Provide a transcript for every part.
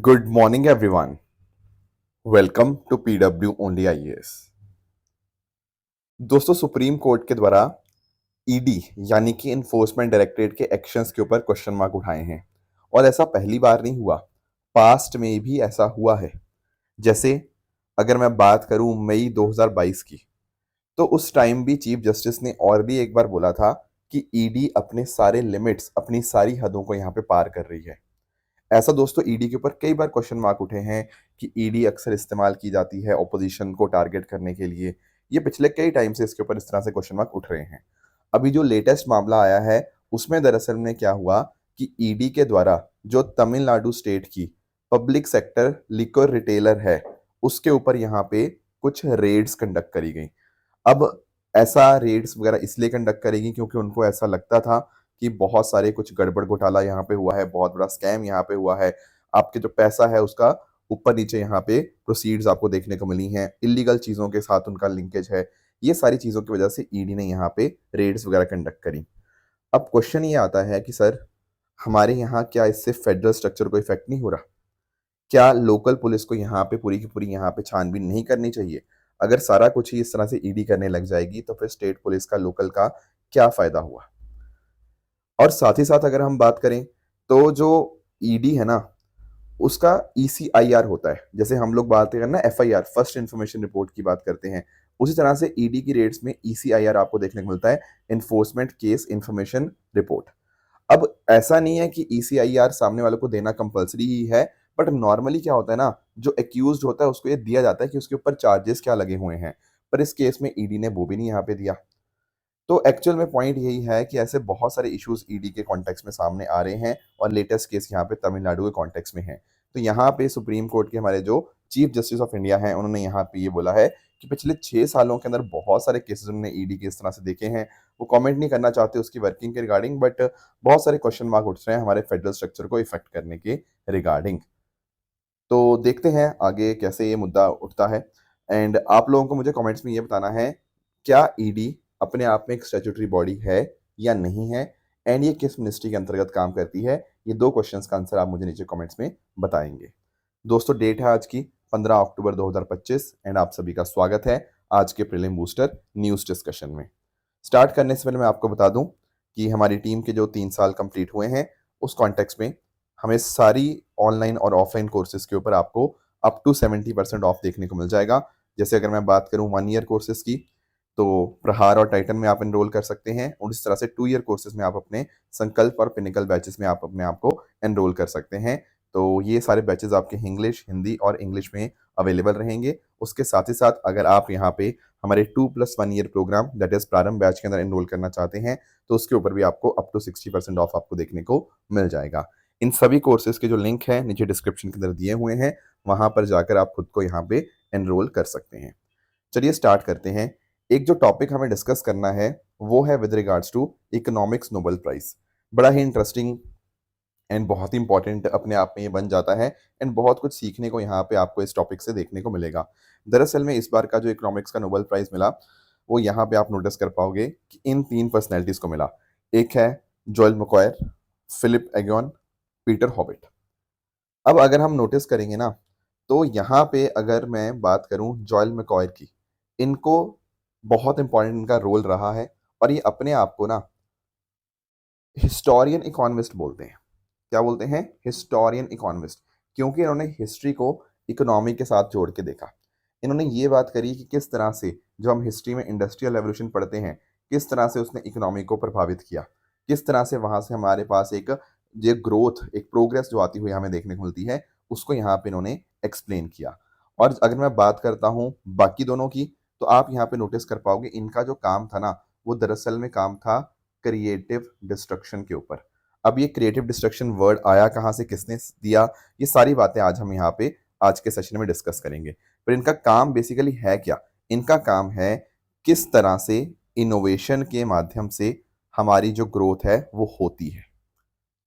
Good morning, everyone. Welcome to PW Only IAS. दोस्तों, supreme court के द्वारा ED यानी कि इन्फोर्समेंट डायरेक्टरेट के एक्शंस के ऊपर क्वेश्चन मार्क उठाए हैं और ऐसा पहली बार नहीं हुआ, पास्ट में भी ऐसा हुआ है। जैसे अगर मैं बात करूं मई 2022 की, तो उस टाइम भी चीफ जस्टिस ने और भी एक बार बोला था कि ईडी अपने सारे लिमिट्स, अपनी सारी हदों को यहाँ पे पार कर रही है। ऐसा दोस्तों ईडी के ऊपर कई बार क्वेश्चन मार्क उठे हैं कि ईडी अक्सर इस्तेमाल की जाती है ऑपोजिशन को टारगेट करने के लिए। ये पिछले कई टाइम से इसके ऊपर इस तरह से क्वेश्चन मार्क उठ रहे हैं। अभी जो लेटेस्ट मामला आया है उसमें दरअसल में क्या हुआ कि ईडी के द्वारा जो तमिलनाडु स्टेट की पब्लिक सेक्टर लिक्वर रिटेलर है उसके ऊपर यहाँ पे कुछ रेड्स कंडक्ट करी गई। अब ऐसा रेड्स वगैरह इसलिए कंडक्ट करेगी क्योंकि उनको ऐसा लगता था कि बहुत सारे कुछ गड़बड़ घोटाला यहाँ पे हुआ है, बहुत बड़ा स्कैम यहाँ पे हुआ है। आपके जो पैसा है उसका ऊपर नीचे यहाँ पे प्रोसीड्स आपको देखने को मिली हैं, इलीगल चीज़ों के साथ उनका लिंकेज है। ये सारी चीज़ों की वजह से ईडी ने यहाँ पे रेड्स वगैरह कंडक्ट करी। अब क्वेश्चन ये आता है कि सर, हमारे यहाँ क्या इससे फेडरल स्ट्रक्चर को इफेक्ट नहीं हो रहा? क्या लोकल पुलिस को यहाँ पे पूरी की पूरी यहाँ पे छानबीन नहीं करनी चाहिए? अगर सारा कुछ ही इस तरह से ईडी करने लग जाएगी तो फिर स्टेट पुलिस का, लोकल का क्या फायदा हुआ? और साथ ही साथ अगर हम बात करें तो जो ईडी है ना, उसका ईसीआईआर होता है। जैसे हम लोग बात करें ना एफआईआर, फर्स्ट इंफॉर्मेशन रिपोर्ट की बात करते हैं, उसी तरह से ईडी की रेट्स में ईसीआईआर आपको देखने को मिलता है, इन्फोर्समेंट केस इंफॉर्मेशन रिपोर्ट। अब ऐसा नहीं है कि ईसीआईआर सामने वालों को देना कंपलसरी ही है, बट नॉर्मली क्या होता है ना, जो एक्यूज्ड होता है उसको ये दिया जाता है कि उसके ऊपर चार्जेस क्या लगे हुए हैं। पर इस केस में ईडी ने वो भी नहीं यहाँ पे दिया। तो एक्चुअल में पॉइंट यही है कि ऐसे बहुत सारे इश्यूज ईडी के कॉन्टेक्स्ट में सामने आ रहे हैं और लेटेस्ट केस यहाँ पे तमिलनाडु के कॉन्टेक्स्ट में है। तो यहाँ पे सुप्रीम कोर्ट के हमारे जो चीफ जस्टिस ऑफ इंडिया हैं उन्होंने यहाँ पे ये बोला है कि पिछले 6 सालों के अंदर बहुत सारे केसेस उन्होंने ईडी के इस तरह से देखे हैं। वो कमेंट नहीं करना चाहते उसकी वर्किंग के रिगार्डिंग, बट बहुत सारे क्वेश्चन मार्क उठ रहे हैं हमारे फेडरल स्ट्रक्चर को इफेक्ट करने के रिगार्डिंग। तो देखते हैं आगे कैसे ये मुद्दा उठता है। एंड आप लोगों को मुझे कमेंट्स में ये बताना है, क्या ईडी अपने आप में एक स्टैट्यूटरी बॉडी है या नहीं है, एंड ये किस मिनिस्ट्री के अंतर्गत काम करती है? ये दो क्वेश्चंस का आंसर आप मुझे नीचे कमेंट्स में बताएंगे। दोस्तों, डेट है आज की 15 अक्टूबर 2025 एंड आप सभी का स्वागत है आज के प्रीलिम बूस्टर न्यूज़ डिस्कशन में। स्टार्ट करने से पहले मैं आपको बता दूं कि हमारी टीम के जो 3 साल कंप्लीट हुए हैं उस कॉन्टेक्स्ट में हमें सारी ऑनलाइन और ऑफलाइन कोर्सेज के ऊपर आपको अप टू 70% ऑफ देखने को मिल जाएगा। जैसे अगर मैं बात करूं 1 ईयर कोर्सेज की, तो प्रहार और टाइटन में आप एनरोल कर सकते हैं, और इस तरह से 2 ईयर कोर्सेज में आप अपने संकल्प और पिनिकल बैचेस में आप अपने आप को एनरोल कर सकते हैं। तो ये सारे बैचेस आपके इंग्लिश, हिंदी और इंग्लिश में अवेलेबल रहेंगे। उसके साथ ही साथ अगर आप यहाँ पे हमारे 2+1 ईयर प्रोग्राम दैट इज प्रारंभ बैच के अंदर एनरोल करना चाहते हैं तो उसके ऊपर भी आपको अप टू 60% ऑफ आपको देखने को मिल जाएगा। इन सभी कोर्सेज के जो लिंक है नीचे डिस्क्रिप्शन के अंदर दिए हुए हैं, वहां पर जाकर आप खुद को यहाँ पे एनरोल कर सकते हैं। चलिए स्टार्ट करते हैं। एक जो टॉपिक हमें डिस्कस करना है वो है with regards to economics Nobel prize. बड़ा ही इंटरेस्टिंग एंड बहुत ही इंपॉर्टेंट अपने आप में ये बन जाता है, एंड बहुत कुछ सीखने को यहाँ पे आपको इस टॉपिक से देखने को मिलेगा। दरअसल में इस बार का जो इकोनॉमिक्स का नोबेल प्राइज मिला वो यहाँ पे आप नोटिस कर पाओगे कि इन 3 पर्सनैलिटीज को मिला। एक है जोएल मैकॉयर, फिलिप एगन, पीटर हॉबिट। अब अगर हम नोटिस करेंगे ना, तो यहाँ पे अगर मैं बात करूँ जोएल मैकॉयर की, इनको बहुत इंपॉर्टेंट इनका रोल रहा है और ये अपने आप को ना हिस्टोरियन इकोनॉमिस्ट बोलते हैं। क्या बोलते हैं? Historian economist. क्योंकि इन्होंने हिस्ट्री को इकोनॉमी के साथ जोड़ के देखा। इन्होंने ये बात करी कि किस तरह से जो हम हिस्ट्री में इंडस्ट्रियल रेवोल्यूशन पढ़ते हैं, किस तरह से उसने इकोनॉमी को प्रभावित किया, किस तरह से वहां से हमारे पास एक ये ग्रोथ, एक प्रोग्रेस जो आती हुई हमें देखने को मिलती है, उसको यहाँ पे इन्होंने एक्सप्लेन किया। और अगर मैं बात करता हूँ बाकी दोनों की, तो आप यहाँ पे नोटिस कर पाओगे इनका जो काम था ना, वो दरअसल में काम था क्रिएटिव डिस्ट्रक्शन के ऊपर। अब ये क्रिएटिव डिस्ट्रक्शन वर्ड आया कहाँ से, किसने दिया, ये सारी बातें आज हम यहाँ पे आज के सेशन में डिस्कस करेंगे। पर इनका काम बेसिकली है क्या? इनका काम है किस तरह से इनोवेशन के माध्यम से हमारी जो ग्रोथ है वो होती है।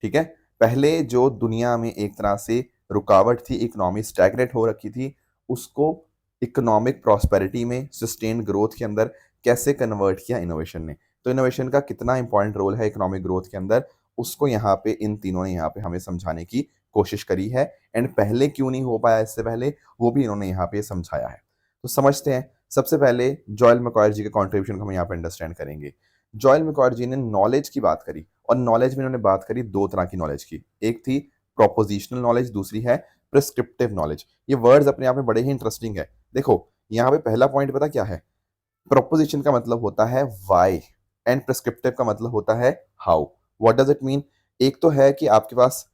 ठीक है? पहले जो दुनिया में एक तरह से रुकावट थी, इकोनॉमी स्टैग्नेट हो रखी थी, उसको इकोनॉमिक प्रॉस्पेरिटी में, सस्टेन्ड ग्रोथ के अंदर कैसे कन्वर्ट किया इनोवेशन ने। तो इनोवेशन का कितना इंपॉर्टेंट रोल है इकोनॉमिक ग्रोथ के अंदर, उसको यहाँ पे इन तीनों ने यहाँ पे हमें समझाने की कोशिश करी है। एंड पहले क्यों नहीं हो पाया इससे पहले, वो भी इन्होंने यहाँ पे समझाया है। तो समझते हैं। सबसे पहले जॉयल मैकॉयर जी के कॉन्ट्रीब्यूशन को हम यहाँ पे अंडरस्टैंड करेंगे। जॉयल मैकॉयर जी ने नॉलेज की बात करी, और नॉलेज में इन्होंने बात करी दो तरह की नॉलेज की। एक थी प्रोपोजिशनल नॉलेज, दूसरी है प्रिस्क्रिप्टिव नॉलेज। ये वर्ड्स अपने आप में बड़े ही इंटरेस्टिंग है। देखो यहाँ पे पहला पॉइंट पता क्या है, प्रोपोजिशन का मतलब होता है व्हाई एंड प्रिस्क्रिप्टिव का मतलब होता है how. What does it mean? एक तो है कि आपके पास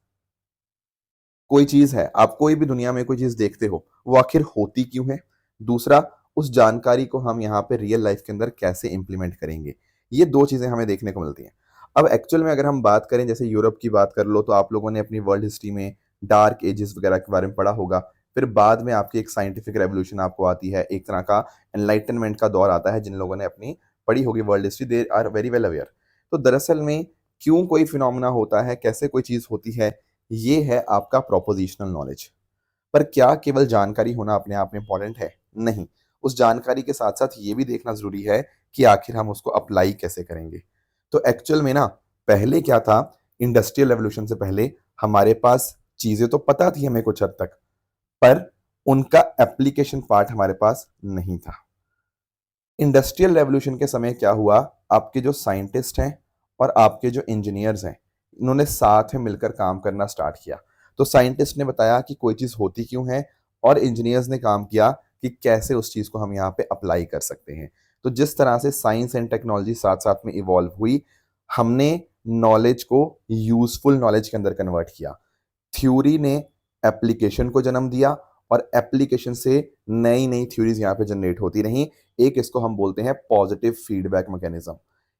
कोई चीज है, आप कोई भी दुनिया में कोई चीज देखते हो, वो आखिर होती क्यों है। दूसरा, उस जानकारी को हम यहाँ पे रियल लाइफ के अंदर कैसे इंप्लीमेंट करेंगे। ये दो चीजें हमें देखने को मिलती हैं। अब एक्चुअल में अगर हम बात करें, जैसे यूरोप की बात कर लो, तो आप लोगों ने अपनी वर्ल्ड हिस्ट्री में डार्क एजेस वगैरह के बारे में पढ़ा होगा। फिर बाद में आपकी एक साइंटिफिक रेवोल्यूशन आपको आती है, एक तरह का एनलाइटनमेंट का दौर आता है। जिन लोगों ने अपनी पढ़ी होगी world history, they are very well aware. तो दरअसल में क्यों कोई फिनोमिना होता है, कैसे कोई चीज होती है, ये है आपका प्रोपोजिशनल नॉलेज। पर क्या केवल जानकारी होना अपने आप में इंपॉर्टेंट है? नहीं। उस जानकारी के साथ साथ ये भी देखना जरूरी है कि आखिर हम उसको अप्लाई कैसे करेंगे। तो एक्चुअल में ना, पहले क्या था, इंडस्ट्रियल रेवोल्यूशन से पहले हमारे पास चीजें तो पता थी हमें कुछ हद तक, पर उनका एप्लीकेशन पार्ट हमारे पास नहीं था। इंडस्ट्रियल रेवोल्यूशन के समय क्या हुआ, आपके जो साइंटिस्ट हैं और आपके जो इंजीनियर्स हैं, इन्होंने साथ में मिलकर काम करना स्टार्ट किया। तो साइंटिस्ट ने बताया कि कोई चीज़ होती क्यों है, और इंजीनियर्स ने काम किया कि कैसे उस चीज़ को हम यहाँ पे अप्लाई कर सकते हैं। तो जिस तरह से साइंस एंड टेक्नोलॉजी साथ साथ में इवॉल्व हुई, हमने नॉलेज को यूजफुल नॉलेज के अंदर कन्वर्ट किया। थ्योरी ने एप्लीकेशन को जन्म दिया, और एप्लीकेशन से नई नई थ्योरीज यहाँ पे जनरेट होती रहीं। एक इसको हम बोलते हैं पॉजिटिव फीडबैक मैकेनिज्म।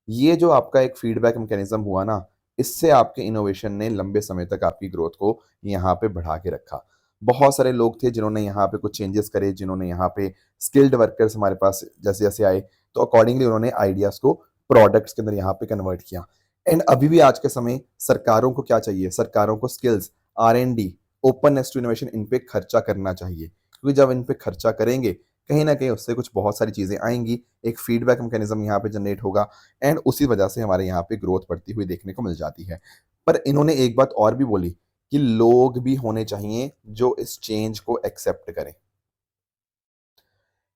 ये जो आपका एक फीडबैक मैकेनिज्म हुआ ना, इससे आपके इनोवेशन ने लंबे समय तक आपकी ग्रोथ को यहाँ पे बढ़ा के रखा। बहुत सारे लोग थे जिन्होंने यहाँ पे कुछ चेंजेस करे, जिन्होंने यहाँ पे स्किल्ड वर्कर्स हमारे पास जैसे जैसे आए, तो अकॉर्डिंगली उन्होंने आइडियाज को प्रोडक्ट्स के अंदर यहाँ पे कन्वर्ट किया। एंड अभी भी आज के समय सरकारों को क्या चाहिए, सरकारों को skills, R&D, openness to innovation, इन पे खर्चा करना चाहिए। क्योंकि जब इन पे खर्चा करेंगे, कहीं ना कहीं उससे कुछ बहुत सारी चीजें आएंगी, एक फीडबैक मैकेनिज्म यहाँ पे जनरेट होगा, एंड उसी वजह से हमारे यहाँ पे ग्रोथ बढ़ती हुई देखने को मिल जाती है। पर इन्होंने एक बात और भी बोली कि लोग भी होने चाहिए जो इस चेंज को एक्सेप्ट करें।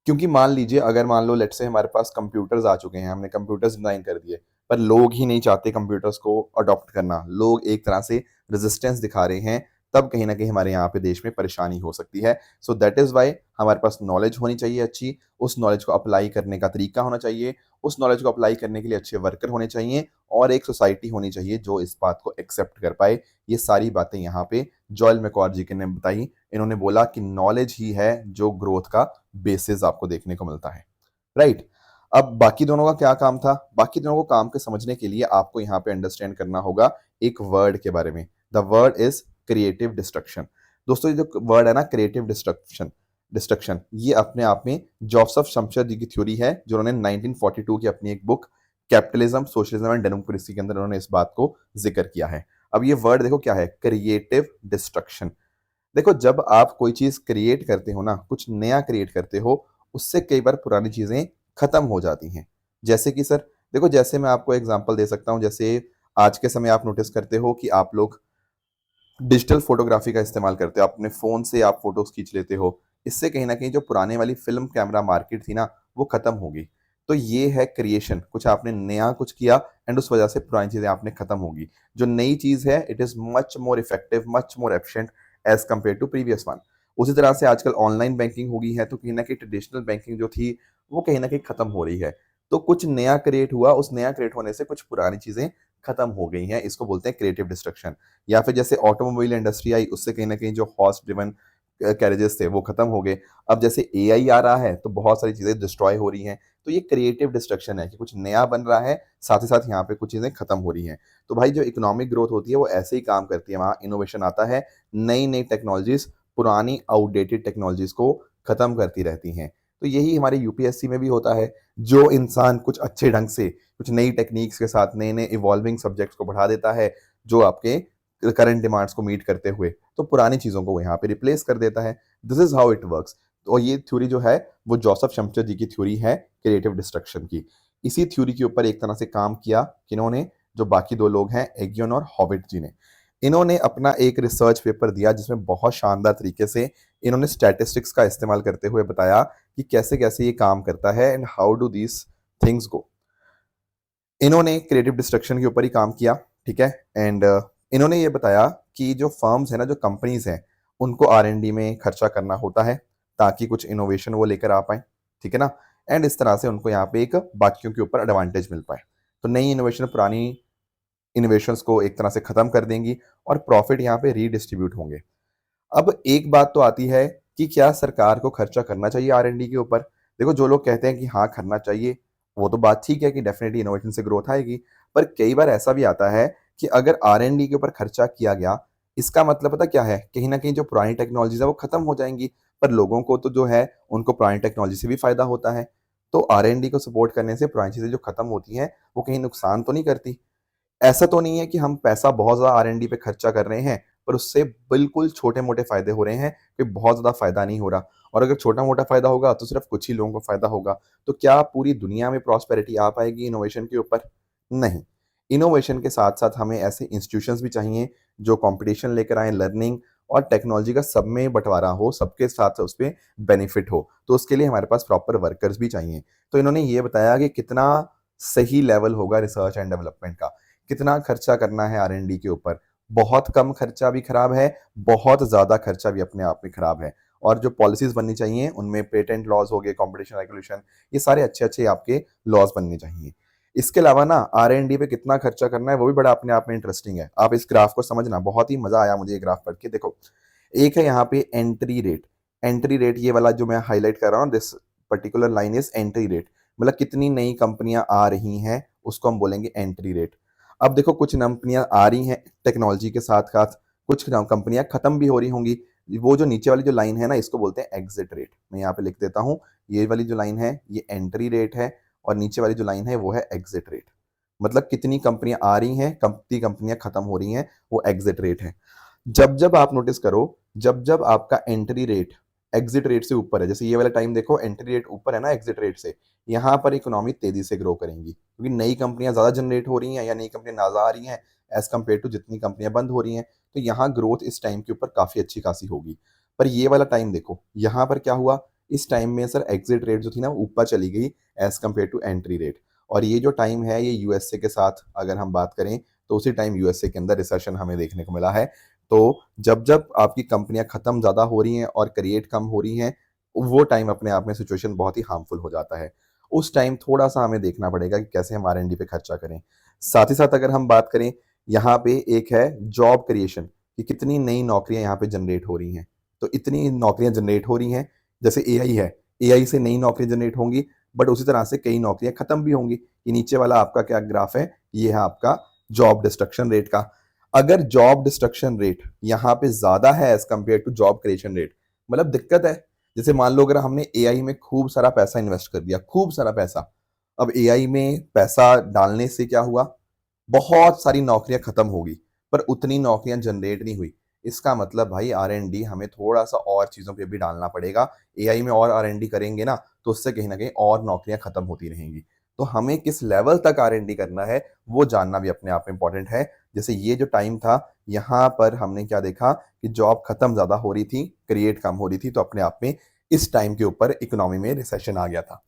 क्योंकि मान लीजिए, अगर मान लो लेट्स से हमारे पास कंप्यूटर्स आ चुके हैं, हमने कंप्यूटर्स डिजाइन कर दिए, पर लोग ही नहीं चाहते कंप्यूटर्स को अडॉप्ट करना, लोग एक तरह से रेजिस्टेंस दिखा रहे हैं, तब कहीं ना कहीं हमारे यहाँ पे देश में परेशानी हो सकती है। सो दैट इज वाई हमारे पास नॉलेज होनी चाहिए अच्छी, उस नॉलेज को अप्लाई करने का तरीका होना चाहिए, उस नॉलेज को अप्लाई करने के लिए अच्छे वर्कर होने चाहिए, और एक सोसाइटी होनी चाहिए जो इस बात को एक्सेप्ट कर पाए। ये सारी बातें यहाँ पे जॉयल मैकॉयर जी ने बताई। इन्होंने बोला कि नॉलेज ही है जो ग्रोथ का बेसिस आपको देखने को मिलता है। राइट। अब बाकी दोनों का क्या काम था, बाकी दोनों को काम के समझने के लिए आपको यहाँ पे अंडरस्टैंड करना होगा एक वर्ड के बारे में। The word is creative destruction. दोस्तों, ये जो वर्ड है ना, क्रिएटिव डिस्ट्रक्शन, डिस्ट्रक्शन, ये अपने आप में जोसेफ शमशर जी की थ्योरी है, जो उन्होंने 1942 की अपनी एक book capitalism, socialism and democracy के अंदर उन्होंने इस बात को जिक्र किया है। अब ये वर्ड देखो क्या है, क्रिएटिव डिस्ट्रक्शन। देखो, जब आप कोई चीज क्रिएट करते हो ना, कुछ नया क्रिएट करते हो, उससे कई बार पुरानी चीजें खत्म हो जाती हैं। जैसे कि सर, देखो, जैसे मैं आपको एग्जांपल दे सकता हूं, जैसे आज के समय आप नोटिस करते हो कि आप लोग डिजिटल फोटोग्राफी का इस्तेमाल करते हो, आप अपने फोन से आप फोटोज खींच लेते हो। इससे कहीं ना कहीं जो पुराने वाली फिल्म कैमरा मार्केट थी ना, वो खत्म हो गई। तो ये है क्रिएशन, कुछ आपने नया कुछ किया, एंड उस वजह से पुरानी चीजें आपने खत्म होगी। जो नई चीज है, it is much more effective, much more efficient as compared to previous one. उसी तरह से आजकल ऑनलाइन बैंकिंग हो गई है, तो कहीं ना कहीं ट्रेडिशनल बैंकिंग जो थी, वो कहीं ना कहीं खत्म हो रही है। तो कुछ नया क्रिएट हुआ, उस नया क्रिएट होने से कुछ पुरानी चीजें खत्म हो गई हैं। इसको बोलते हैं क्रिएटिव डिस्ट्रक्शन। या फिर जैसे ऑटोमोबाइल इंडस्ट्री आई, उससे कहीं ना कहीं जो हॉर्स ड्रिवन कैरेजेस थे, वो खत्म हो गए। अब जैसे AI आ रहा है, तो बहुत सारी चीजें डिस्ट्रॉय हो रही हैं। तो ये क्रिएटिव डिस्ट्रक्शन है कि कुछ नया बन रहा है, साथ ही साथ यहाँ पे कुछ चीजें खत्म हो रही हैं। तो भाई, जो इकोनॉमिक ग्रोथ होती है, वो ऐसे ही काम करती है। वहाँ इनोवेशन आता है, नई नई टेक्नोलॉजीज पुरानी आउटडेटेड टेक्नोलॉजीज को खत्म करती रहती हैं। तो यही हमारे UPSC में भी होता है। जो इंसान कुछ अच्छे ढंग से कुछ नई टेक्निक्स के साथ नए नए इवॉल्विंग सब्जेक्ट्स को बढ़ा देता है, जो आपके करंट डिमांड्स को मीट करते हुए, तो पुरानी चीजों को वो यहाँ पे रिप्लेस कर देता है। This is how it works. तो ये थ्योरी जो है, वो जोसेफ शमशर जी की थ्योरी है क्रिएटिव डिस्ट्रक्शन की। इसी थ्योरी के ऊपर एक तरह से काम किया किन्होंने, जो बाकी दो लोग हैं, एगियन और हॉविट जी ने। इन्होंने अपना एक रिसर्च पेपर दिया जिसमें बहुत शानदार तरीके से इन्होंने स्टैटिस्टिक्स का इस्तेमाल करते हुए बताया कि कैसे कैसे ये काम करता है and how do these things go. इन्होंने क्रिएटिव डिस्ट्रक्शन के ऊपर ही काम किया, ठीक है। एंड इन्होंने ये बताया कि जो फर्म्स है ना, जो कंपनीज हैं, उनको R&D में खर्चा करना होता है ताकि कुछ इनोवेशन वो लेकर आ पाए, ठीक है ना। एंड इस तरह से उनको यहाँ पे एक बाकियों के ऊपर एडवांटेज मिल पाए। तो नई इनोवेशन पुरानी इनोवेशंस को एक तरह से खत्म कर देंगी और प्रॉफिट यहाँ पे रीडिस्ट्रीब्यूट होंगे। अब एक बात तो आती है कि क्या सरकार को खर्चा करना चाहिए R&D के ऊपर। देखो, जो लोग कहते हैं कि हाँ करना चाहिए, वो तो बात ठीक है कि डेफिनेटली इनोवेशन से ग्रोथ आएगी। पर कई बार ऐसा भी आता है कि अगर R&D के ऊपर खर्चा किया गया, इसका मतलब पता क्या है, कहीं ना कहीं जो पुरानी टेक्नोलॉजीज है वो खत्म हो जाएंगी। पर लोगों को तो जो है उनको पुरानी टेक्नोलॉजी से भी फायदा होता है। तो R&D को सपोर्ट करने से पुरानी चीजें जो खत्म होती हैं वो कहीं नुकसान तो नहीं करती। ऐसा तो नहीं है कि हम पैसा बहुत ज़्यादा R&D पे खर्चा कर रहे हैं, पर उससे बिल्कुल छोटे-मोटे फ़ायदे हो रहे हैं, कोई बहुत ज़्यादा फ़ायदा नहीं हो रहा। और अगर छोटा-मोटा फ़ायदा होगा, तो सिर्फ़ कुछ ही लोगों को फ़ायदा होगा। तो क्या पूरी दुनिया में प्रॉस्पेरिटी आ पाएगी इनोवेशन के ऊपर? नहीं। इनोवेशन के साथ-साथ हमें ऐसे इंस्टीट्यूशंस भी चाहिए, जो कॉम्पिटिशन लेकर आएँ, लर्निंग और टेक्नोलॉजी का सब में बँटवारा हो, सबके साथ उसपे बेनिफिट हो। तो उसके लिए हमारे पास प्रॉपर वर्कर्स भी चाहिए। तो इन्होंने ये बताया कि कितना सही लेवल होगा रिसर्च एंड डेवलपमेंट का। कितना खर्चा करना है R&D के ऊपर। बहुत कम खर्चा भी खराब है, बहुत ज़्यादा खर्चा भी अपने आप में खराब है। और जो पॉलिसीज़ बननी चाहिए, उनमें पेटेंट लॉज़ हो गए, कॉम्पिटिशन रेगुलेशन, ये सारे अच्छे-अच्छे आपके लॉज़ बनने चाहिए। इसके अलावा ना R&D पे कितना खर्चा करना है, वो भी बड़ा अपने आप में इंटरेस्टिंग है। आप इस ग्राफ को समझना, बहुत ही मज़ा आया मुझे ये ग्राफ पढ़ के। देखो, एक है यहाँ पे एंट्री रेट। एंट्री रेट ये वाला जो मैं हाइलाइट कर रहा हूँ, this particular line is entry rate. मतलब कितनी नई कंपनियाँ आ रही हैं, उसको हम बोलेंगे एंट्री रेट। अब देखो, कुछ कंपनियां आ रही हैं टेक्नोलॉजी के साथ साथ, कुछ कंपनियां खत्म भी हो रही होंगी। वो जो नीचे वाली जो लाइन है ना, इसको बोलते हैं एग्जिट रेट। मैं यहाँ पे लिख देता हूँ, ये वाली जो लाइन है ये एंट्री रेट है, और नीचे वाली जो लाइन है वो है एग्जिट रेट। मतलब कितनी कंपनियां आ रही हैं, कितनी कंपनियां खत्म हो रही हैं, वो एग्जिट रेट है। जब जब आप नोटिस करो, जब जब आपका एंट्री रेट एग्जिट रेट से ऊपर है, जैसे ये वाला टाइम देखो, एंट्री रेट ऊपर है ना एग्जिट रेट से, यहाँ पर इकोनॉमी तेजी से ग्रो करेंगी, क्योंकि नई कंपनियां ज्यादा जनरेट हो रही हैं या नई कंपनियां ज्यादा आ रही हैं एज कम्पेयर टू जितनी कंपनियां बंद हो रही हैं। तो यहाँ ग्रोथ इस टाइम के ऊपर काफी अच्छी खासी होगी। पर ये वाला टाइम देखो, यहाँ पर क्या हुआ, इस टाइम में सर एग्जिट रेट जो थी ना वो ऊपर चली गई as compared to entry rate. और ये जो टाइम है ये यूएसए के साथ अगर हम बात करें, तो उसी टाइम यूएसए के अंदर रिसेशन हमें देखने को मिला है। तो जब जब आपकी कंपनियां खत्म ज्यादा हो रही हैं और क्रिएट कम हो रही हैं, वो टाइम अपने आप में सिचुएशन बहुत ही हार्मफुल हो जाता है। उस टाइम थोड़ा सा हमें देखना पड़ेगा कि कैसे हम R&D पे खर्चा करें। साथ ही साथ अगर हम बात करें, यहाँ पे एक है जॉब क्रिएशन, कि कितनी नई नौकरियां यहाँ पे जनरेट हो रही हैं। तो इतनी नौकरियां जनरेट हो रही हैं, जैसे AI है, AI से नई नौकरियां जनरेट होंगी, बट उसी तरह से कई नौकरियां खत्म भी होंगी। ये नीचे वाला आपका क्या ग्राफ है, ये है आपका जॉब डिस्ट्रक्शन रेट का। अगर जॉब डिस्ट्रक्शन रेट यहाँ पे ज्यादा है as compared to job creation rate, मतलब दिक्कत है। जैसे मान लो अगर हमने AI में खूब सारा पैसा इन्वेस्ट कर दिया, खूब सारा पैसा, अब AI में पैसा डालने से क्या हुआ, बहुत सारी नौकरियां खत्म होगी, पर उतनी नौकरियां जनरेट नहीं हुई। इसका मतलब भाई R&D हमें थोड़ा सा और चीजों पे भी डालना पड़ेगा। AI में और R&D करेंगे ना, तो उससे कहीं ना कहीं और नौकरियां खत्म होती रहेंगी। तो हमें किस लेवल तक R&D करना है, वो जानना भी अपने आप में इंपॉर्टेंट है। जैसे ये जो टाइम था, यहाँ पर हमने क्या देखा कि जॉब खत्म ज्यादा हो रही थी, क्रिएट कम हो रही थी, तो अपने आप में इस टाइम के ऊपर इकोनॉमी में रिसेशन आ गया था।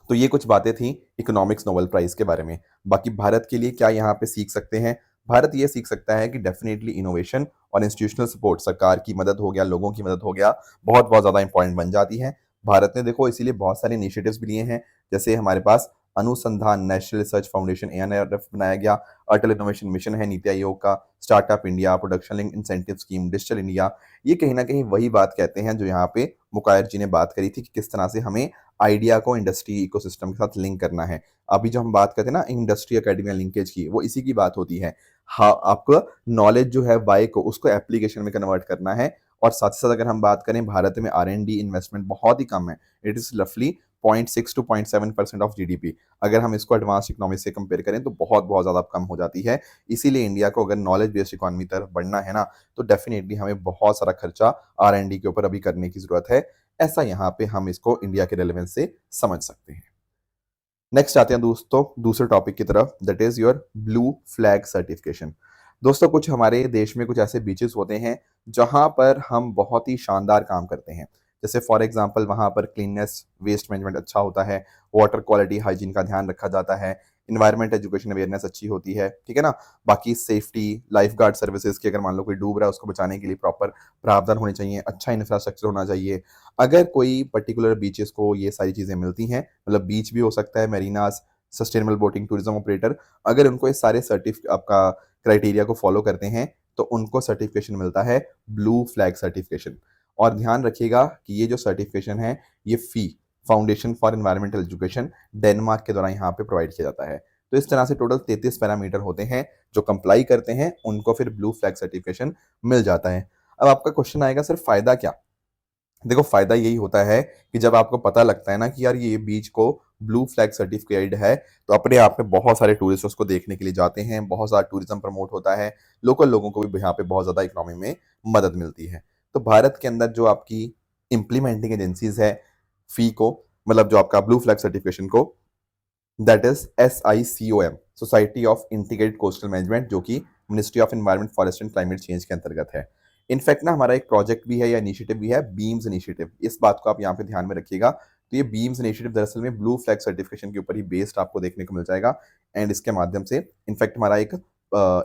तो ये कुछ बातें थी इकोनॉमिक्स नोबेल प्राइज के बारे में। बाकी भारत के लिए क्या यहाँ पे सीख सकते हैं, भारत ये सीख सकता है कि डेफिनेटली इनोवेशन और इंस्टीट्यूशनल सपोर्ट, सरकार की मदद हो गया, लोगों की मदद हो गया, बहुत बहुत ज्यादा इंपॉर्टेंट बन जाती है। भारत ने देखो इसीलिए बहुत सारे इनिशिएटिव्स भी लिए हैं। जैसे हमारे पास अनुसंधान नेशनल रिसर्च फाउंडेशन ANRF बनाया गया, अटल इनोवेशन मिशन है नीति आयोग का, startup India, production link incentive scheme, digital India. ये कहीं ना कहीं वही बात कहते हैं जो यहाँ पे मुकायर जी ने बात करी थी कि किस तरह से हमें आइडिया को इंडस्ट्री इकोसिस्टम के साथ लिंक करना है। अभी जो हम बात करते हैं ना इंडस्ट्री अकेडमिया लिंकेज की, वो इसी की बात होती है। हाँ, आपको नॉलेज जो है वाई को, उसको एप्लीकेशन में कन्वर्ट करना है। और साथ ही साथ अगर हम बात करें, भारत में R&D इन्वेस्टमेंट बहुत ही कम है। इट इज रफली 0.6 to 0.7% ऑफ GDP। अगर हम इसको एडवांस इकोनॉमी से कंपेयर करें तो बहुत बहुत ज़्यादा कम हो जाती है। इसीलिए इंडिया को अगर नॉलेज बेस्ड इकोनॉमी तरफ बढ़ना है ना, तो डेफिनेटली हमें बहुत सारा खर्चा R&D के ऊपर अभी करने की जरूरत है। ऐसा यहाँ पे हम इसको इंडिया के रेलेवेंस से समझ सकते हैं। नेक्स्ट आते हैं दोस्तों दूसरे टॉपिक की तरफ, that is your blue flag certification. दोस्तों कुछ हमारे देश में कुछ ऐसे बीचेस होते हैं जहाँ पर हम बहुत ही शानदार काम करते हैं। जैसे फॉर एग्जांपल वहाँ पर क्लीननेस, वेस्ट मैनेजमेंट अच्छा होता है, वाटर क्वालिटी, हाइजीन का ध्यान रखा जाता है, एनवायरनमेंट एजुकेशन अवेयरनेस अच्छी होती है, ठीक है ना? बाकी सेफ्टी, लाइफ गार्ड सर्विसेज की अगर मान लो कोई डूब रहा है उसको बचाने के लिए प्रॉपर प्रावधान होने चाहिए, अच्छा इंफ्रास्ट्रक्चर होना चाहिए। अगर कोई पर्टिकुलर बीचेस को ये सारी चीज़ें मिलती हैं, मतलब बीच भी हो सकता है, मेरीनास, सस्टेनेबल बोटिंग, टूरिज्म ऑपरेटर, अगर उनको ये सारे सर्टिफ आपका क्राइटेरिया को फॉलो करते हैं तो उनको सर्टिफिकेशन मिलता है ब्लू फ्लैग सर्टिफिकेशन। और ध्यान रखिएगा कि ये जो सर्टिफिकेशन है ये FEE foundation for environmental education Denmark के द्वारा यहाँ पे प्रोवाइड किया जाता है। तो इस तरह से टोटल 33 पैरामीटर होते हैं, जो कंप्लाई करते हैं उनको फिर ब्लू फ्लैग सर्टिफिकेशन मिल जाता है। अब आपका क्वेश्चन आएगा सर फायदा क्या? देखो फायदा यही होता है कि जब आपको पता लगता है ना कि यार ये बीच को ब्लू फ्लैग सर्टिफाइड है, तो अपने आप में बहुत सारे टूरिस्ट उसको देखने के लिए जाते हैं, बहुत सारा टूरिज्म प्रमोट होता है, लोकल लोगों को भी यहाँ पे बहुत ज़्यादा इकोनॉमी में मदद मिलती है। तो भारत के अंदर जो आपकी इम्प्लीमेंटिंग एजेंसीज है फी को, मतलब जो आपका ब्लू फ्लैग सर्टिफिकेशन को, that is SICOM, society of integrated coastal management, जो कि ministry of environment, forest and climate change के अंतर्गत है। इनफैक्ट ना हमारा एक प्रोजेक्ट भी है या इनिशिएटिव भी है, बीम्स इनिशिएटिव, इस बात को आप यहाँ पे ध्यान में रखिएगा। तो ये बीम्स इनिशिएटिव दरअसल में ब्लू फ्लैग सर्टिफिकेशन के ऊपर ही बेस्ड आपको देखने को मिल जाएगा। एंड इसके माध्यम से इनफैक्ट हमारा एक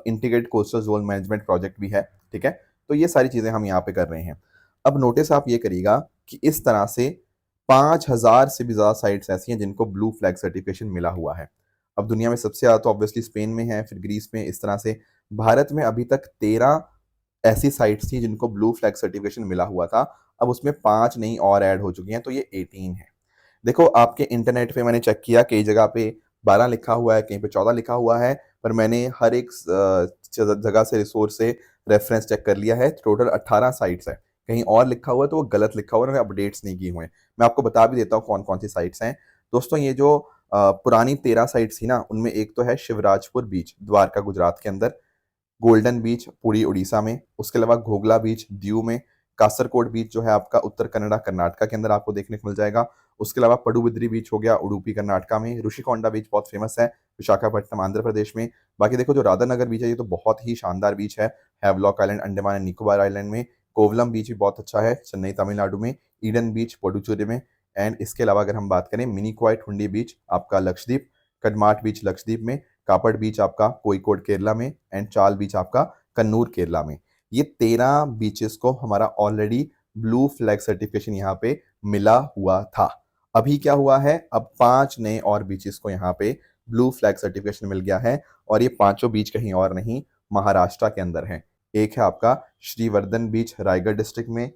integrated coastal zone management project भी है, ठीक है? तो ये सारी चीज़ें हम यहाँ पे कर रहे हैं। अब नोटिस आप ये करिएगा कि इस तरह से 5,000 से भी ज़्यादा साइट्स ऐसी हैं जिनको ब्लू फ्लैग सर्टिफिकेशन मिला हुआ है। अब दुनिया में सबसे ज़्यादा तो ऑब्वियसली स्पेन में है, फिर ग्रीस में, इस तरह से। भारत में अभी तक 13 ऐसी साइट्स थी जिनको ब्लू फ्लैग सर्टिफिकेशन मिला हुआ था। अब उसमें 5 नई और ऐड हो चुकी हैं, तो ये 18 है। देखो आपके इंटरनेट पे मैंने चेक किया, कई जगह पे 12 लिखा हुआ है, कहीं पे 14 लिखा हुआ है, पर मैंने हर एक जगह से रिसोर्स से रेफरेंस चेक कर लिया है, टोटल 18 साइट्स है। कहीं और लिखा हुआ है तो वो गलत लिखा हुआ है, उन्होंने अपडेट्स नहीं किए हुए हैं। मैं आपको बता भी देता हूँ कौन कौन सी साइट्स हैं। दोस्तों ये जो पुरानी 13 साइट्स थी ना, उनमें एक तो है शिवराजपुर बीच, द्वारका गुजरात के अंदर, गोल्डन बीच पुरी उड़ीसा में, उसके अलावा घोगला बीच दीव में, कासरकोड बीच जो है आपका उत्तर कन्नड़ा कर्नाटका के अंदर आपको देखने को मिल जाएगा। उसके अलावा पडुबिद्री बीच हो गया उडुपी कर्नाटका में, ऋषिकोंडा बीच बहुत फेमस है विशाखापट्टनम आंध्र प्रदेश में। बाकी देखो जो राधानगर बीच है ये तो बहुत ही शानदार बीच है, Havelock island Andaman and Nicobar island में। कोवलम बीच भी बहुत अच्छा है चेन्नई तमिलनाडु में, ईडन बीच पुडुचेरी में। एंड इसके अलावा अगर हम बात करें मिनीकॉय हुंडी बीच आपका लक्षद्वीप, कदमाट बीच लक्षद्वीप में, कापड़ बीच आपका कोईकोड केरला में, एंड चाल बीच आपका कन्नूर केरला में। ये 13 बीचेस को हमारा ऑलरेडी ब्लू फ्लैग सर्टिफिकेशन यहाँ पे मिला हुआ था। अभी क्या हुआ है, अब 5 नए और बीचेस को यहाँ पे ब्लू फ्लैग सर्टिफिकेशन मिल गया है, और ये पांचों बीच कहीं और नहीं, महाराष्ट्र के अंदर है। एक है आपका श्रीवर्धन बीच रायगढ़ डिस्ट्रिक्ट में,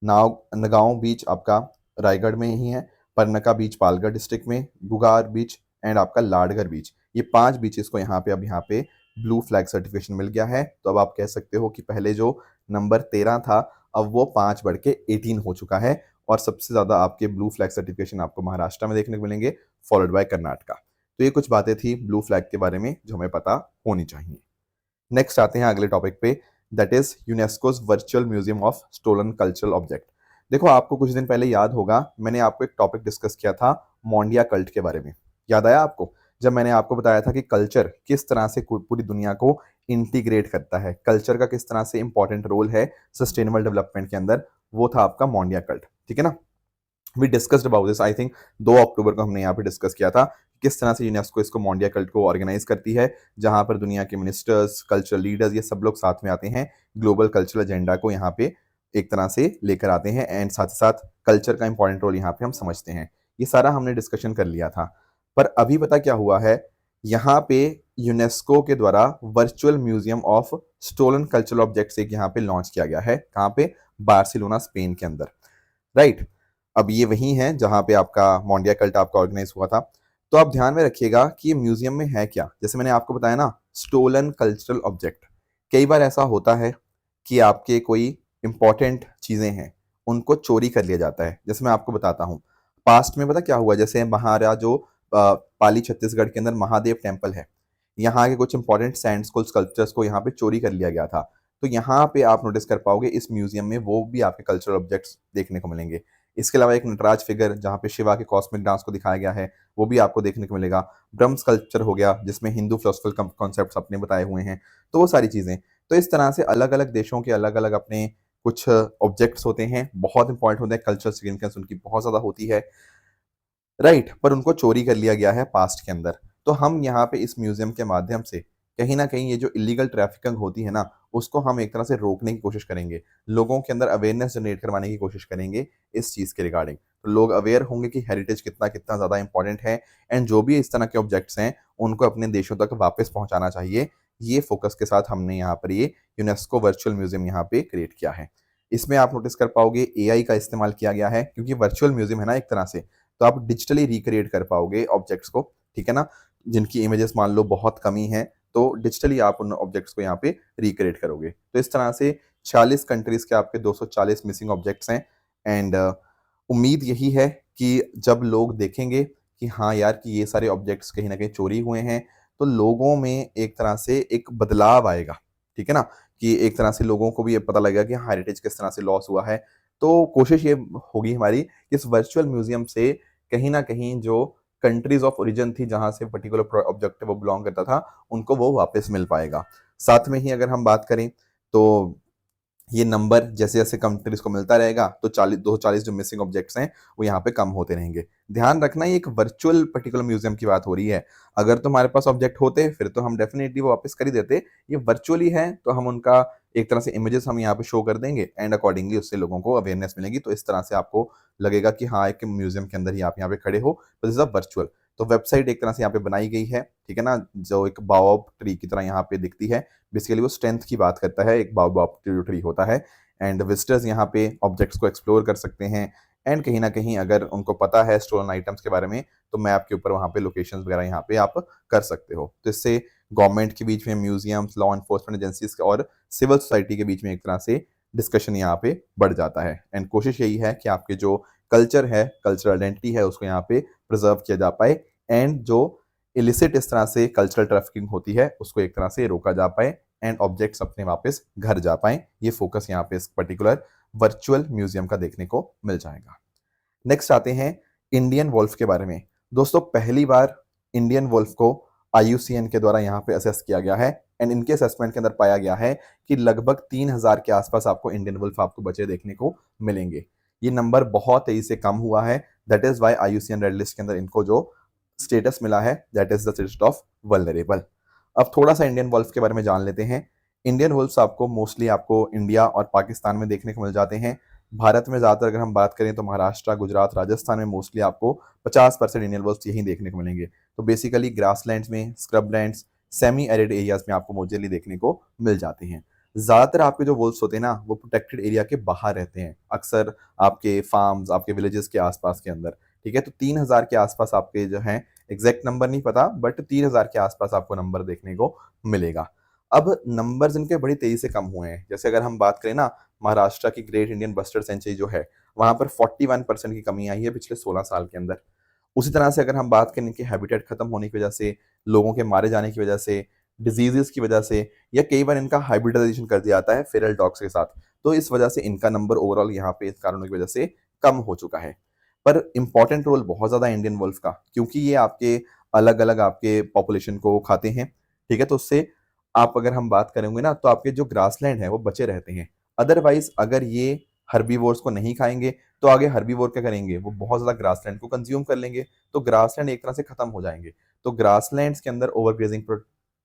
नगांव बीच आपका रायगढ़ में ही है, परनका बीच पालगढ़ डिस्ट्रिक्ट में, गुगार बीच एंड आपका लाडगढ़ बीच। ये 5 बीचेस को यहाँ पे अब यहाँ पे ब्लू फ्लैग सर्टिफिकेशन मिल गया है। तो अब आप कह सकते हो कि पहले जो नंबर 13 था अब वो 5 बढ़ के 18 हो चुका है, और सबसे ज़्यादा आपके ब्लू फ्लैग सर्टिफिकेशन आपको महाराष्ट्र में देखने को मिलेंगे, फॉलोड बाय कर्नाटका। तो ये कुछ बातें थी ब्लू फ्लैग के बारे में जो हमें पता होनी चाहिए। नेक्स्ट आते हैं अगले टॉपिक पे, that is UNESCO's virtual museum of stolen cultural object. देखो आपको कुछ दिन पहले याद होगा मैंने आपको एक टॉपिक डिस्कस किया था मोंडिया कल्ट के बारे में, याद आया आपको? जब मैंने आपको बताया था कि कल्चर किस तरह से पूरी दुनिया को इंटीग्रेट करता है, कल्चर का किस तरह से इंपॉर्टेंट रोल है सस्टेनेबल डेवलपमेंट के अंदर, वो था आपका मोंडिया कल्ट, ठीक है ना? We discussed about this, I think 2 अक्टूबर को हमने यहाँ पे डिस्कस किया था किस तरह से यूनेस्को इसको मोंडिया कल्ट को ऑर्गेनाइज करती है, जहां पर दुनिया के मिनिस्टर्स, कल्चरल लीडर्स, ये सब लोग साथ में आते हैं, ग्लोबल कल्चरल एजेंडा को यहाँ पे एक तरह से लेकर आते हैं, एंड साथ ही साथ कल्चर का इंपॉर्टेंट रोल यहाँ पे हम समझते हैं। ये सारा हमने डिस्कशन कर लिया था, पर अभी पता क्या हुआ है, यहाँ पे यूनेस्को के द्वारा virtual museum of stolen cultural objects एक यहाँ पे लॉन्च किया गया है। कहाँ पे? बार्सिलोना स्पेन के अंदर, राइट? अब ये वही है जहाँ पे आपका मोंडिया कल्ट आपका ऑर्गेनाइज हुआ था। तो आप ध्यान में रखिएगा कि ये म्यूजियम में है क्या, जैसे मैंने आपको बताया ना स्टोलन कल्चरल ऑब्जेक्ट। कई बार ऐसा होता है कि आपके कोई इंपॉर्टेंट चीजें हैं उनको चोरी कर लिया जाता है। जैसे मैं आपको बताता हूँ, पास्ट में पता क्या हुआ, जैसे हमारा जो पाली छत्तीसगढ़ के अंदर महादेव टेम्पल है, यहाँ के कुछ इंपॉर्टेंट सैंडस्कुल स्कल्पचर्स को यहाँ पे चोरी कर लिया गया था। तो यहाँ पे आप नोटिस कर पाओगे इस म्यूजियम में वो भी आपके कल्चरल ऑब्जेक्ट्स देखने को मिलेंगे। इसके अलावा एक नटराज फिगर जहाँ पे शिवा के कॉस्मिक डांस को दिखाया गया है, वो भी आपको देखने को मिलेगा। ब्रह्म स्कल्पचर हो गया जिसमें हिंदू फिलोसफिकल कॉन्सेप्ट्स अपने बताए हुए हैं, तो वो सारी चीज़ें। तो इस तरह से अलग अलग देशों के अलग अलग अपने कुछ ऑब्जेक्ट्स होते हैं, बहुत इंपॉर्टेंट होते हैं, कल्चरल सिग्निफिकेंस उनकी बहुत ज़्यादा होती है, राइट, पर उनको चोरी कर लिया गया है पास्ट के अंदर। तो हम यहाँ पे इस म्यूजियम के माध्यम से कहीं ना कहीं ये जो इलीगल ट्रैफिकिंग होती है ना, उसको हम एक तरह से रोकने की कोशिश करेंगे, लोगों के अंदर अवेयरनेस जनरेट करवाने की कोशिश करेंगे इस चीज़ के रिगार्डिंग। तो लोग अवेयर होंगे कि हेरिटेज कितना कितना ज़्यादा इंपॉर्टेंट है, एंड जो भी इस तरह के ऑब्जेक्ट्स हैं उनको अपने देशों तक वापस पहुंचाना चाहिए। ये फोकस के साथ हमने यहाँ पर ये यूनेस्को वर्चुअल म्यूजियम यहाँ पे क्रिएट किया है। इसमें आप नोटिस कर पाओगे एआई का इस्तेमाल किया गया है, क्योंकि वर्चुअल म्यूजियम है ना एक तरह से, तो आप डिजिटली रिक्रिएट कर पाओगे ऑब्जेक्ट्स को, ठीक है ना, जिनकी इमेजेस मान लो बहुत कमी है, तो डिजिटली आप उन ऑब्जेक्ट्स को यहाँ पे रिक्रिएट करोगे। तो इस तरह से 40 कंट्रीज के आपके 240 मिसिंग ऑब्जेक्ट्स हैं। एंड उम्मीद यही है कि जब लोग देखेंगे कि हाँ यार कि ये सारे ऑब्जेक्ट्स कहीं ना कहीं चोरी हुए हैं, तो लोगों में एक तरह से एक बदलाव आएगा, ठीक है ना, कि एक तरह से लोगों को भी ये पता लगेगा कि हेरिटेज किस तरह से लॉस हुआ है। तो कोशिश ये होगी हमारी कि इस वर्चुअल म्यूजियम से कहीं न कहीं जो कंट्रीज़ ऑफ ओरिजिन थी, जहाँ से पर्टिकुलर ऑब्जेक्ट वो बिलॉन्ग करता था, उनको वो वापस मिल पाएगा। साथ में ही अगर हम बात करें, तो ये नंबर जैसे-जैसे कंट्रीज़ को मिलता रहेगा, तो 240 जो मिसिंग ऑब्जेक्ट्स हैं, वो यहाँ पे कम होते रहेंगे। ध्यान रखना, ये एक वर्चुअल पर्टिकुलर म्यूज़ियम की बात हो रही है। अगर तुम्हारे पास ऑब्जेक्ट होते, फिर तो हम डेफ़िनिटली वो वापस कर ही देते। ये वर्चुअली है, तो हम उनका एक तरह से इमेजेस हम यहाँ पे शो कर देंगे, एंड अकॉर्डिंगली उससे लोगों को अवेयरनेस मिलेगी। तो इस तरह से आपको लगेगा कि हाँ, एक म्यूज़ियम के अंदर ही आप यहाँ पे खड़े हो, तो दिस इज़ अ वर्चुअल। तो वेबसाइट एक तरह से यहाँ पे बनाई गई है, ठीक है ना? जो एक बाओबाब ट्री की तरह यहाँ पे दिखती है। बेसिकली वो स्ट्रेंथ की बात करता है, एक बाओबाब जो ट्री होता है, एंड विजिटर्स यहाँ पे ऑब्जेक्ट्स को एक्सप्लोर कर सकते हैं। एंड कहीं न कहीं अगर उनको पता है स्टोलन आइटम्स के बारे में, तो मैप के ऊपर वहाँ पे लोकेशंस वगैरह यहाँ पे आप कर सकते हो। तो इससे गवर्नमेंट के बीच में, म्यूज़ियम्स, लॉ एनफोर्समेंट एजेंसीज़ और सिविल सोसाइटी के बीच में एक तरह से डिस्कशन यहाँ पे बढ़ जाता है। एंड कोशिश यही है कि आपके जो कल्चर है, कल्चरल आइडेंटिटी है, उसको यहाँ पे प्रिज़र्व किया जा पाए, एंड जो इलिसिट इस तरह से कल्चरल ट्रैफिकिंग होती है, उसको एक तरह से रोका जा पाए, एंड ऑब्जेक्ट्स अपने वापस घर जा पाएँ। ये फोकस यहाँ पे इस पर्टिकुलर वर्चुअल म्यूज़ियम का देखने को मिल जाएगा। नेक्स्ट आते हैं इंडियन वुल्फ के बारे में। दोस्तों, पहली बार इंडियन वुल्फ को आईयूसीएन के द्वारा यहाँ पे असेस किया गया है, एंड इनके असेसमेंट के अंदर पाया गया है कि लगभग 3000 के आसपास आपको इंडियन वुल्फ आपको बचे देखने को मिलेंगे। ये नंबर बहुत तेजी से कम हुआ है, that is why IUCN red list के अंदर इनको जो स्टेटस मिला है, that is the status of vulnerable. अब थोड़ा सा इंडियन वुल्फ के बारे में जान लेते हैं। इंडियन वुल्फ्स आपको मोस्टली आपको इंडिया और पाकिस्तान में देखने को मिल जाते हैं। भारत में ज़्यादातर अगर हम बात करें, तो महाराष्ट्र, गुजरात, राजस्थान में मोस्टली आपको 50% इंडियन वुल्फ्स यहीं देखने को मिलेंगे। तो बेसिकली ग्रासलैंड्स में, स्क्रबलैंड्स, सेमी एरिड एरियाज में आपको मोस्टली देखने को मिल जाते हैं। ज़्यादातर आपके जो वुल्फ्स होते हैं ना, वो प्रोटेक्टेड एरिया के बाहर रहते हैं, अक्सर आपके फार्म्स, आपके विलेजेस के आसपास के अंदर, ठीक है। तो 3000 के आसपास आपके जो हैं, एग्जैक्ट नंबर नहीं पता, बट 3000 के आसपास आपको नंबर देखने को मिलेगा। अब नंबर्स इनके बड़ी तेजी से कम हुए हैं। जैसे अगर हम बात करें ना, महाराष्ट्र की ग्रेट इंडियन बस्टर्ड सेंचुरी जो है, वहाँ पर 41% की कमी आई है पिछले 16 साल के अंदर। उसी तरह से अगर हम बात करें इनके हैबिटेट खत्म होने की वजह से, लोगों के मारे जाने की वजह से, डिजीजेस की वजह से, या कई बार इनका हाइब्रिडाइजेशन कर दिया जाता है फेरल डॉग्स के साथ, तो इस वजह से इनका नंबर ओवरऑल यहाँ पे इस कारणों की वजह से कम हो चुका है। पर इंपॉर्टेंट रोल बहुत ज़्यादा इंडियन वुल्फ का, क्योंकि ये आपके अलग-अलग आपके पॉपुलेशन को खाते हैं, ठीक है? तो उससे आप अगर हम बात करेंगे ना, तो आपके जो ग्रासलैंड है वो बचे रहते हैं। अदरवाइज अगर ये हर्बीवोर्स को नहीं खाएंगे, तो आगे हर्बीवोर क्या करेंगे, वो बहुत ज़्यादा ग्रासलैंड को कंज्यूम कर लेंगे, तो ग्रासलैंड एक तरह से खत्म हो जाएंगे। तो ग्रासलैंड्स के अंदर ओवरग्रेजिंग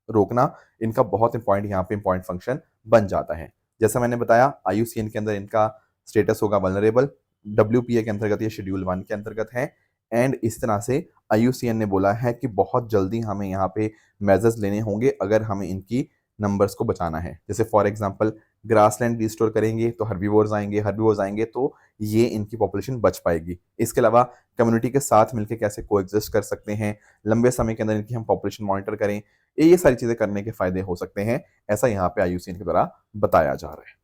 रोकना इनका बहुत इंपॉर्टेंट यहाँ पे इंपॉर्टेंट फंक्शन बन जाता है। जैसा मैंने बताया, आईयूसीएन के अंदर इनका स्टेटस होगा वल्नरेबल, डब्ल्यूपीए के अंतर्गत ये शेड्यूल 1 के अंतर्गत है, एंड इस तरह से आईयूसीएन ने बोला है कि बहुत जल्दी हमें यहाँ पे मेजर्स लेने होंगे अगर हमें इनकी नंबर्स को बचाना है। जैसे फॉर एग्जांपल ग्रासलैंड रिस्टोर करेंगे, तो हर्बीवोर्स आएंगे, तो ये इनकी पॉपुलेशन बच पाएगी। इसके अलावा कम्युनिटी के साथ मिलकर कैसे कोएग्जिस्ट कर सकते हैं, लंबे समय के अंदर इनकी हम पॉपुलेशन मॉनिटर करें, ये सारी चीजें करने के फायदे हो सकते हैं, ऐसा यहाँ पे आईयूसीएन के द्वारा बताया जा रहा है।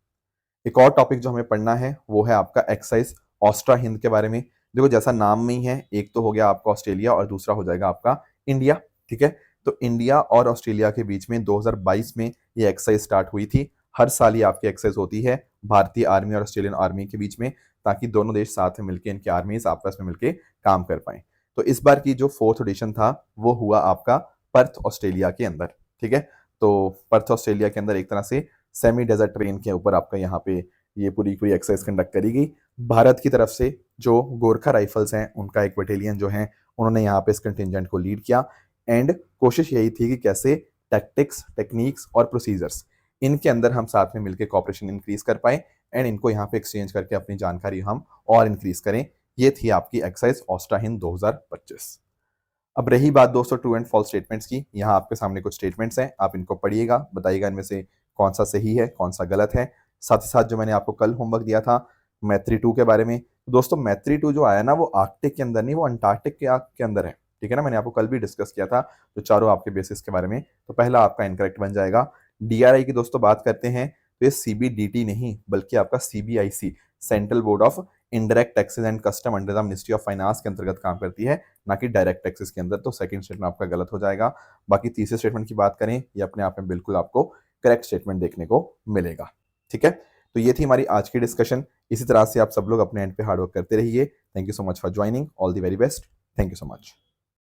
एक और टॉपिक जो हमें पढ़ना है, वो है आपका एक्साइज ऑस्ट्रा हिंद के बारे में। देखो, जैसा नाम में ही है, एक तो हो गया आपका ऑस्ट्रेलिया और दूसरा हो जाएगा आपका इंडिया, ठीक है। तो इंडिया और ऑस्ट्रेलिया के बीच में 2022 में ये एक्साइज स्टार्ट हुई थी। हर साल ये आपकी एक्साइज होती है भारतीय आर्मी और ऑस्ट्रेलियन आर्मी के बीच में। ताकि दोनों देश साथ में मिलकर, इनकी आर्मीज आपस में मिलकर काम कर पाए। तो इस बार की जो 4th एडिशन था वो हुआ आपका पर्थ ऑस्ट्रेलिया के अंदर। ठीक है, तो पर्थ ऑस्ट्रेलिया के अंदर एक तरह से सेमी डेजर्ट ट्रेन के ऊपर आपका यहाँ पे ये पूरी पूरी एक्सरसाइज कंडक्ट करी गई। भारत की तरफ से जो गोरखा राइफल्स हैं उनका एक बटालियन जो है उन्होंने यहाँ पे इस कंटिजेंट को लीड किया। एंड कोशिश यही थी कि कैसे टैक्टिक्स, टेक्निक्स और प्रोसीजर्स इनके अंदर हम साथ में मिलकर कॉपरेशन इंक्रीज कर पाए एंड इनको यहाँ पे एक्सचेंज करके अपनी जानकारी हम और इंक्रीज करें। ये थी आपकी एक्सरसाइज ऑस्ट्रा हिंद 2025। अब रही बात दोस्तों ट्रू एंड फॉल्स स्टेटमेंट्स की। यहाँ आपके सामने कुछ स्टेटमेंट्स हैं, आप इनको पढ़िएगा, बताइएगा इनमें से कौन सा सही है कौन सा गलत है। साथ ही साथ जो मैंने आपको कल होमवर्क दिया था मैत्री 2 के बारे में, तो दोस्तों मैत्री 2 जो आया ना वो आर्कटिक के अंदर नहीं, वो अंटार्कटिक के अंदर है। ठीक है ना, मैंने आपको कल भी डिस्कस किया था जो चारों आपके बेसिस के बारे में। तो पहला आपका इनकरेक्ट बन जाएगा। डीआरआई की दोस्तों बात करते हैं तो ये सीबीडीटी नहीं बल्कि आपका CBIC, central board of indirect taxes and custom under the ministry of finance के अंतर्गत काम करती है, ना कि डायरेक्ट टैक्सेस के अंदर। तो सेकंड स्टेटमेंट आपका गलत हो जाएगा। बाकी तीसरे स्टेटमेंट की बात करें ये अपने आप में बिल्कुल आपको करेक्ट स्टेटमेंट देखने को मिलेगा। ठीक है, तो ये थी हमारी आज की डिस्कशन। इसी तरह से आप सब लोग अपने एंड पे हार्डवर्क करते रहिए। Thank you so much for joining, all the very best, thank you so much.